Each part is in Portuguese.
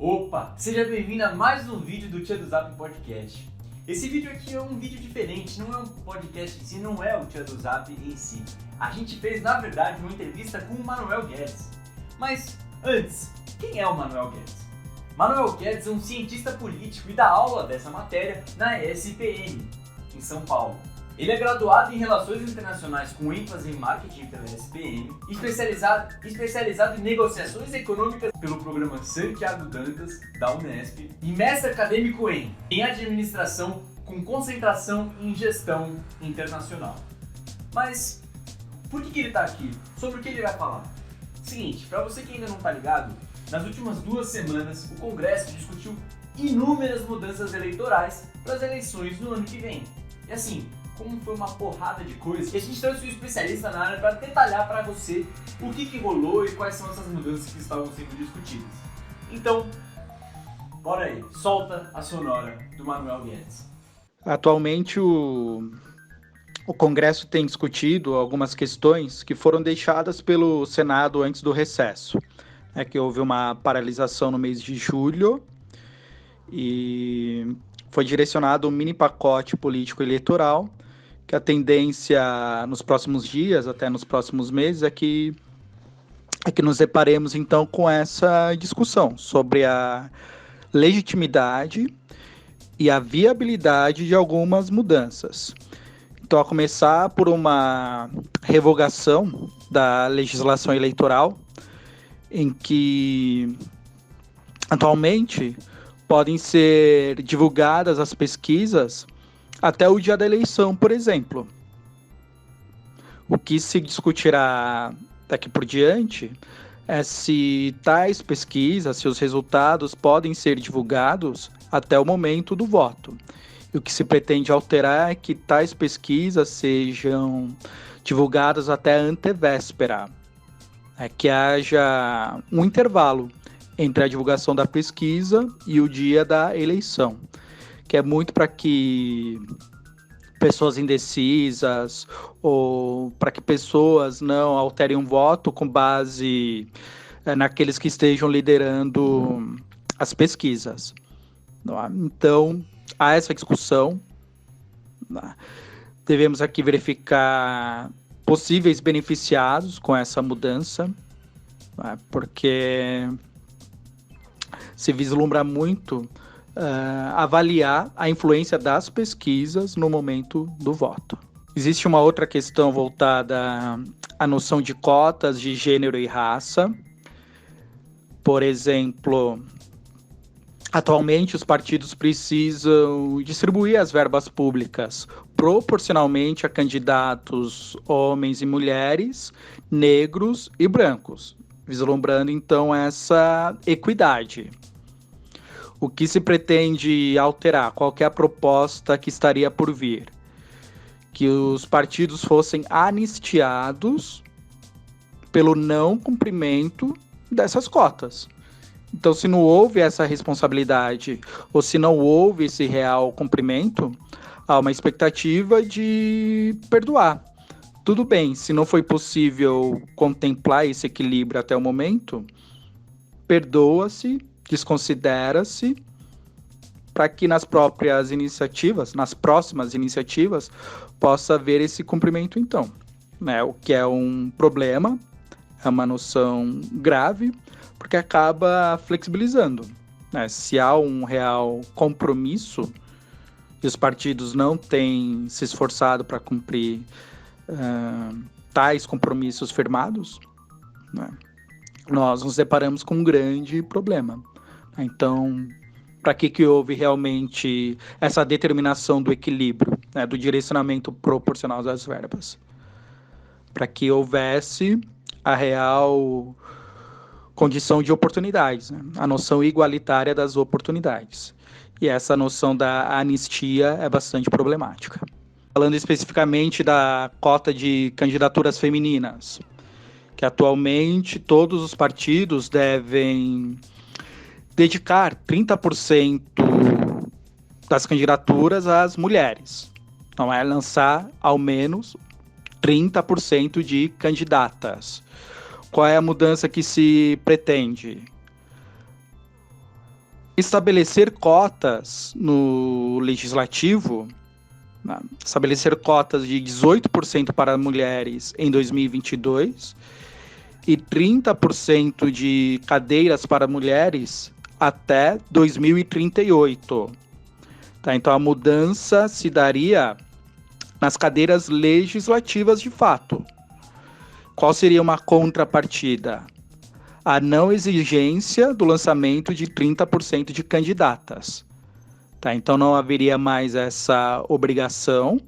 Opa, seja bem-vindo a mais um vídeo do Tia do Zap Podcast. Esse vídeo aqui é um vídeo diferente, não é um podcast em si, não é o Tia do Zap em si. A gente fez, na verdade, uma entrevista com o Manuel Guedes. Mas, antes, quem é o Manuel Guedes? Manuel Guedes é um cientista político e dá aula dessa matéria na ESPM, em São Paulo. Ele é graduado em Relações Internacionais com ênfase em Marketing pela ESPM, especializado em Negociações Econômicas pelo programa Santiago Dantas, da Unesp, e mestre acadêmico em Administração com concentração em Gestão Internacional. Mas, por que ele está aqui? Sobre o que ele vai falar? Seguinte, para você que ainda não está ligado, nas últimas 2 semanas o Congresso discutiu inúmeras mudanças eleitorais para as eleições no ano que vem. E assim, como foi uma porrada de coisas, a gente trouxe um especialista na área para detalhar para você o que rolou e quais são essas mudanças que estavam sendo discutidas. Então, bora aí, solta a sonora do Manuel Guedes. Atualmente o Congresso tem discutido algumas questões que foram deixadas pelo Senado antes do recesso. É que houve uma paralisação no mês de julho e foi direcionado um mini pacote político eleitoral, que a tendência nos próximos dias, até nos próximos meses, é que nos deparemos então com essa discussão sobre a legitimidade e a viabilidade de algumas mudanças. Então, a começar por uma revogação da legislação eleitoral, em que atualmente podem ser divulgadas as pesquisas até o dia da eleição, por exemplo. O que se discutirá daqui por diante é se tais pesquisas, se os resultados podem ser divulgados até o momento do voto. E o que se pretende alterar é que tais pesquisas sejam divulgadas até a antevéspera, que haja um intervalo entre a divulgação da pesquisa e o dia da eleição, que é muito para que pessoas indecisas ou para que pessoas não alterem um voto com base naqueles que estejam liderando as pesquisas. Então, há essa discussão. Devemos aqui verificar possíveis beneficiados com essa mudança, porque se vislumbra muito avaliar a influência das pesquisas no momento do voto. Existe uma outra questão voltada à noção de cotas de gênero e raça. Por exemplo, atualmente os partidos precisam distribuir as verbas públicas proporcionalmente a candidatos homens e mulheres, negros e brancos, vislumbrando então essa equidade. O que se pretende alterar? Qual que é a proposta que estaria por vir? Que os partidos fossem anistiados pelo não cumprimento dessas cotas. Então, se não houve essa responsabilidade, ou se não houve esse real cumprimento, há uma expectativa de perdoar. Tudo bem, se não foi possível contemplar esse equilíbrio até o momento, perdoa-se, desconsidera-se, para que nas próximas iniciativas, possa haver esse cumprimento então. O que é um problema, é uma noção grave, porque acaba flexibilizando. Se há um real compromisso e os partidos não têm se esforçado para cumprir tais compromissos firmados, nós nos deparamos com um grande problema. Então, para que houve realmente essa determinação do equilíbrio, do direcionamento proporcional das verbas? Para que houvesse a real condição de oportunidades, a noção igualitária das oportunidades. E essa noção da anistia é bastante problemática. Falando especificamente da cota de candidaturas femininas, que atualmente todos os partidos devem dedicar 30% das candidaturas às mulheres. Não é lançar ao menos 30% de candidatas. Qual é a mudança que se pretende? estabelecer cotas no legislativo, né? Estabelecer cotas de 18% para mulheres em 2022 e 30% de cadeiras para mulheres até 2038. Tá? Então a mudança se daria nas cadeiras legislativas de fato. Qual seria uma contrapartida? A não exigência do lançamento de 30% de candidatas. Tá? Então não haveria mais essa obrigação.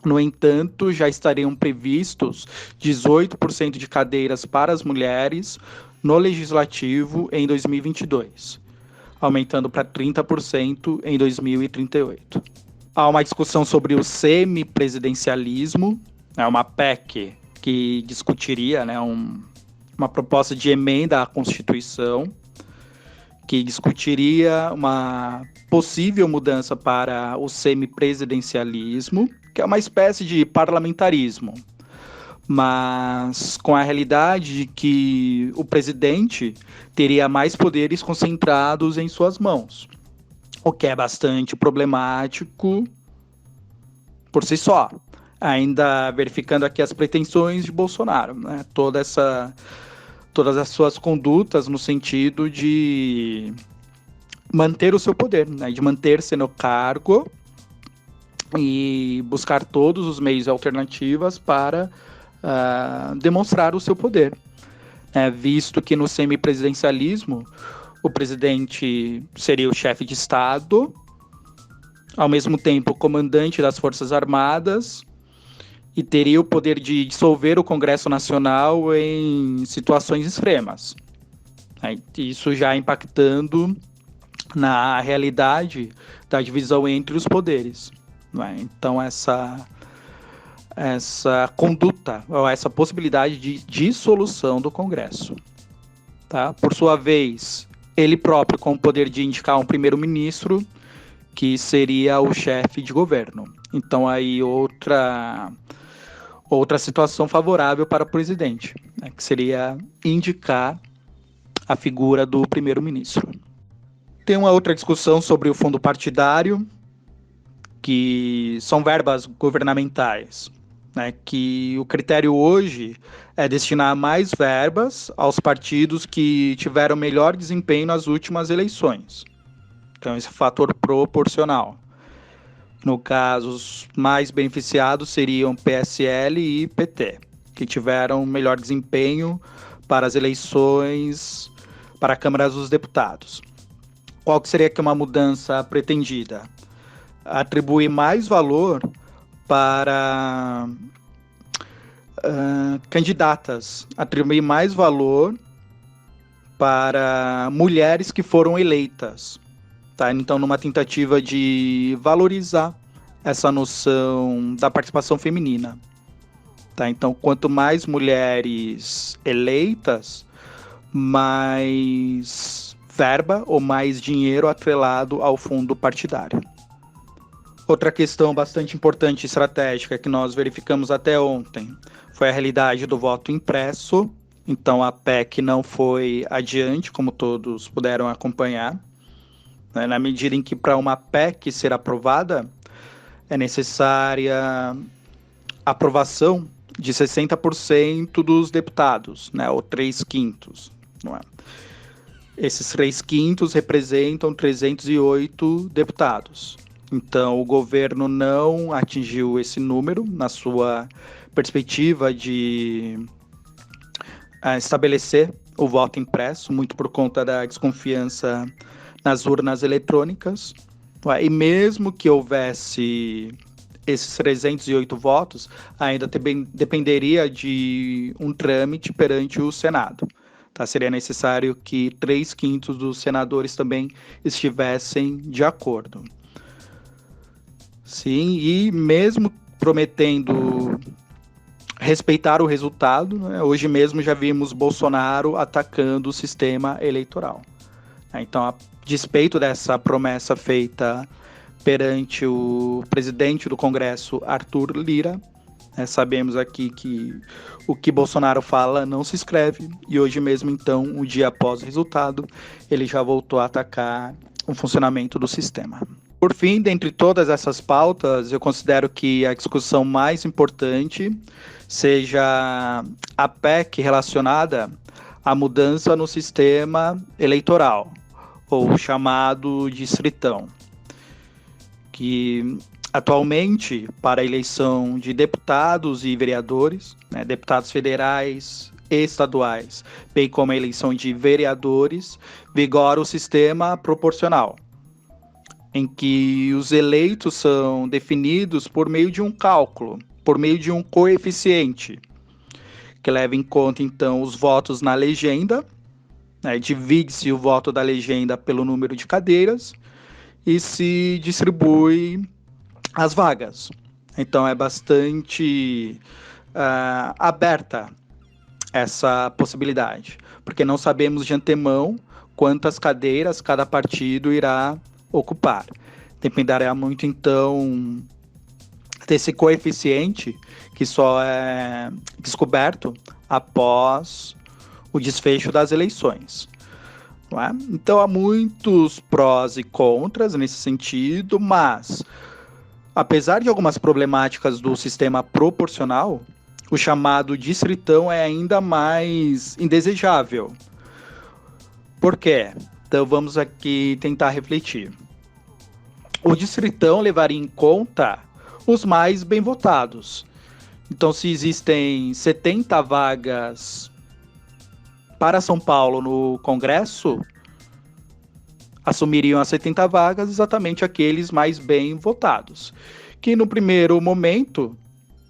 No entanto, já estariam previstos 18% de cadeiras para as mulheres no Legislativo em 2022, aumentando para 30% em 2038. Há uma discussão sobre o semipresidencialismo, uma PEC que discutiria, uma proposta de emenda à Constituição, que discutiria uma possível mudança para o semipresidencialismo, que é uma espécie de parlamentarismo, mas com a realidade de que o presidente teria mais poderes concentrados em suas mãos, o que é bastante problemático por si só, ainda verificando aqui as pretensões de Bolsonaro, né? Todas as suas condutas no sentido de manter o seu poder, né? De manter-se no cargo e buscar todos os meios e alternativas para demonstrar o seu poder. Visto que no semipresidencialismo o presidente seria o chefe de Estado, ao mesmo tempo comandante das Forças Armadas, e teria o poder de dissolver o Congresso Nacional em situações extremas. Isso já impactando na realidade da divisão entre os poderes. Então essa conduta, ou essa possibilidade de dissolução do Congresso. Tá? Por sua vez, ele próprio com o poder de indicar um primeiro-ministro, que seria o chefe de governo. Então aí outra situação favorável para o presidente, que seria indicar a figura do primeiro-ministro. Tem uma outra discussão sobre o fundo partidário, que são verbas governamentais, que o critério hoje é destinar mais verbas aos partidos que tiveram melhor desempenho nas últimas eleições. Então, esse fator proporcional. No caso, os mais beneficiados seriam PSL e PT, que tiveram melhor desempenho para as eleições para a Câmara dos Deputados. Qual que seria aqui uma mudança pretendida? Atribuir mais valor para candidatas, atribuir mais valor para mulheres que foram eleitas. Tá? Então, numa tentativa de valorizar essa noção da participação feminina. Tá? Então, quanto mais mulheres eleitas, mais verba ou mais dinheiro atrelado ao fundo partidário. Outra questão bastante importante e estratégica que nós verificamos até ontem foi a realidade do voto impresso. Então, a PEC não foi adiante, como todos puderam acompanhar. Na medida em que para uma PEC ser aprovada, é necessária a aprovação de 60% dos deputados, ou 3/5. Não é? Esses 3/5 representam 308 deputados. Então, o governo não atingiu esse número na sua perspectiva de estabelecer o voto impresso, muito por conta da desconfiança nas urnas eletrônicas, e mesmo que houvesse esses 308 votos, ainda dependeria de um trâmite perante o Senado. Tá? Seria necessário que 3/5 dos senadores também estivessem de acordo. Sim, e mesmo prometendo respeitar o resultado, hoje mesmo já vimos Bolsonaro atacando o sistema eleitoral. Então, a despeito dessa promessa feita perante o presidente do Congresso, Arthur Lira, Sabemos aqui que o que Bolsonaro fala não se escreve, e hoje mesmo, então, um dia após o resultado, ele já voltou a atacar o funcionamento do sistema. Por fim, dentre todas essas pautas, eu considero que a discussão mais importante seja a PEC relacionada à mudança no sistema eleitoral, ou chamado distritão, que atualmente, para a eleição de deputados e vereadores, deputados federais e estaduais, bem como a eleição de vereadores, vigora o sistema proporcional, em que os eleitos são definidos por meio de um cálculo, por meio de um coeficiente, que leva em conta, então, os votos na legenda, divide-se o voto da legenda pelo número de cadeiras e se distribui as vagas. Então, é bastante aberta essa possibilidade, porque não sabemos de antemão quantas cadeiras cada partido irá ocupar. Dependerá muito, então, desse coeficiente que só é descoberto após o desfecho das eleições. Não é? Então, há muitos prós e contras nesse sentido, mas, apesar de algumas problemáticas do sistema proporcional, o chamado distritão é ainda mais indesejável. Por quê? Então, vamos aqui tentar refletir. O distritão levaria em conta os mais bem votados. Então, se existem 70 vagas para São Paulo no Congresso, assumiriam as 70 vagas exatamente aqueles mais bem votados, que no primeiro momento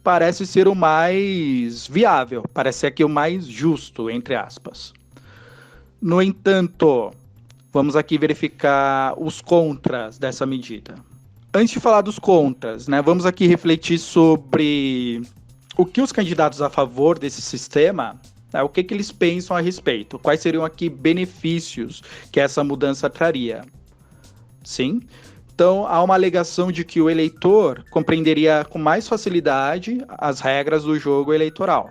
parece ser o mais viável, parece ser aqui o mais justo, entre aspas. No entanto, vamos aqui verificar os contras dessa medida. Antes de falar dos contras, vamos aqui refletir sobre o que os candidatos a favor desse sistema, o que eles pensam a respeito, quais seriam aqui benefícios que essa mudança traria. Sim? Então, há uma alegação de que o eleitor compreenderia com mais facilidade as regras do jogo eleitoral,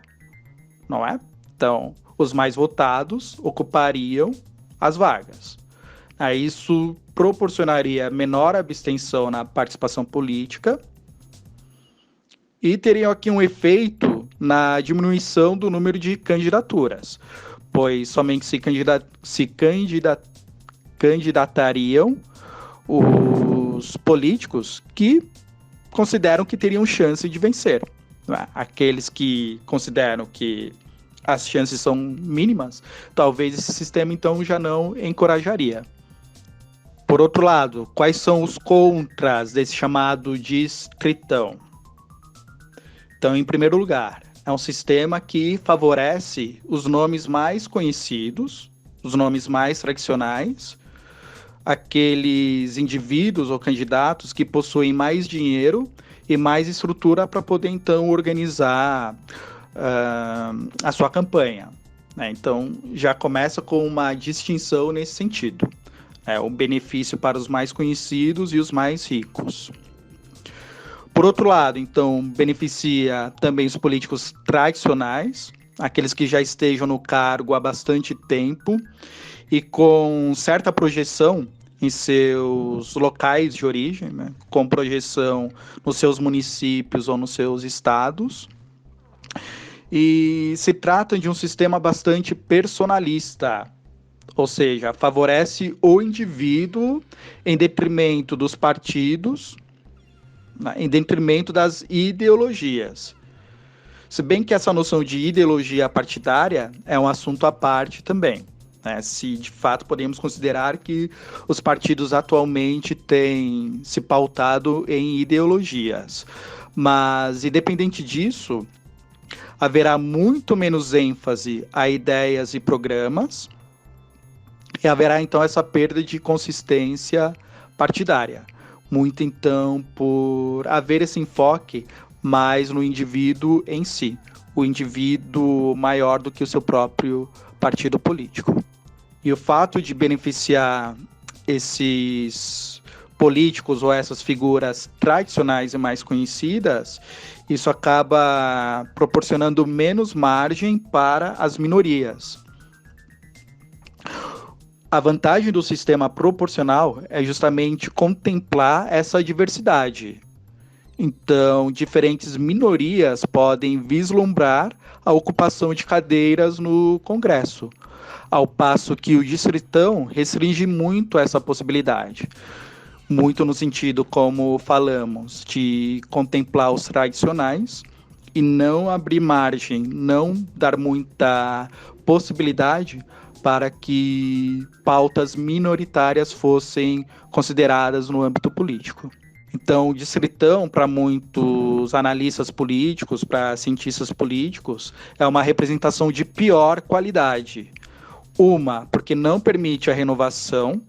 não é? Então, os mais votados ocupariam as vagas. Isso proporcionaria menor abstenção na participação política e teria aqui um efeito na diminuição do número de candidaturas, pois somente se candidatariam os políticos que consideram que teriam chance de vencer. Aqueles que consideram que as chances são mínimas, talvez esse sistema então já não encorajaria. Por outro lado, quais são os contras desse chamado distritão? Então, em primeiro lugar, é um sistema que favorece os nomes mais conhecidos, os nomes mais tradicionais, aqueles indivíduos ou candidatos que possuem mais dinheiro e mais estrutura para poder, então, organizar a sua campanha. Então, já começa com uma distinção nesse sentido. O benefício para os mais conhecidos e os mais ricos. Por outro lado, então, beneficia também os políticos tradicionais, aqueles que já estejam no cargo há bastante tempo e com certa projeção em seus locais de origem, com projeção nos seus municípios ou nos seus estados. E se trata de um sistema bastante personalista, ou seja, favorece o indivíduo em detrimento dos partidos, em detrimento das ideologias. Se bem que essa noção de ideologia partidária é um assunto à parte também. Se de fato podemos considerar que os partidos atualmente têm se pautado em ideologias. Mas, independente disso, haverá muito menos ênfase a ideias e programas, e haverá então essa perda de consistência partidária. Muito então por haver esse enfoque mais no indivíduo em si, o indivíduo maior do que o seu próprio partido político. E o fato de beneficiar esses políticos ou essas figuras tradicionais e mais conhecidas, isso acaba proporcionando menos margem para as minorias. A vantagem do sistema proporcional é justamente contemplar essa diversidade. Então, diferentes minorias podem vislumbrar a ocupação de cadeiras no Congresso, ao passo que o distritão restringe muito essa possibilidade. Muito no sentido, como falamos, de contemplar os tradicionais e não abrir margem, não dar muita possibilidade para que pautas minoritárias fossem consideradas no âmbito político. Então, o distritão, para muitos analistas políticos, para cientistas políticos, é uma representação de pior qualidade. Uma, porque não permite a renovação,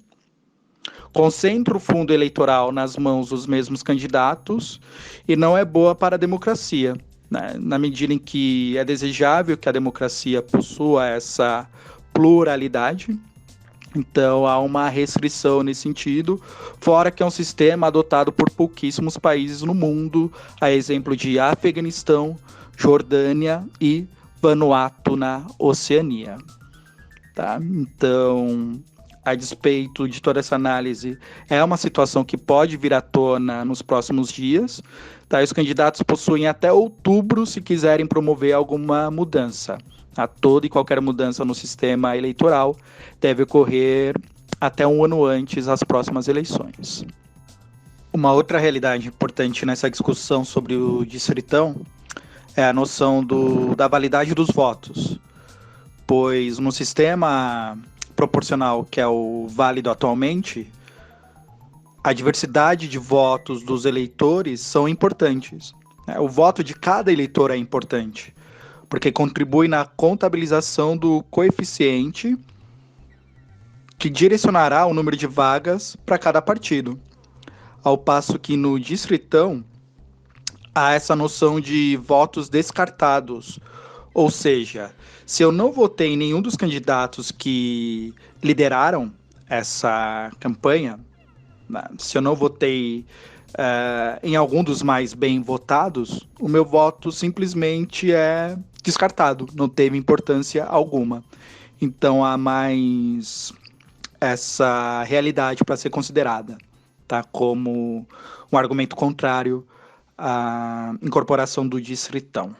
concentra o fundo eleitoral nas mãos dos mesmos candidatos e não é boa para a democracia, né? Na medida em que é desejável que a democracia possua essa pluralidade, então há uma restrição nesse sentido, fora que é um sistema adotado por pouquíssimos países no mundo, a exemplo de Afeganistão, Jordânia e Vanuatu na Oceania. Tá? Então, a despeito de toda essa análise, é uma situação que pode vir à tona nos próximos dias. Tá? Os candidatos possuem até outubro se quiserem promover alguma mudança. A toda e qualquer mudança no sistema eleitoral deve ocorrer até um ano antes das próximas eleições. Uma outra realidade importante nessa discussão sobre o distritão é a noção da validade dos votos, pois no sistema proporcional, que é o válido atualmente, a diversidade de votos dos eleitores são importantes. O voto de cada eleitor é importante, porque contribui na contabilização do coeficiente que direcionará o número de vagas para cada partido. Ao passo que no distritão há essa noção de votos descartados, ou seja, se eu não votei em nenhum dos candidatos que lideraram essa campanha, se eu não votei em algum dos mais bem votados, o meu voto simplesmente é descartado, não teve importância alguma. Então há mais essa realidade para ser considerada, tá? Como um argumento contrário à incorporação do distritão.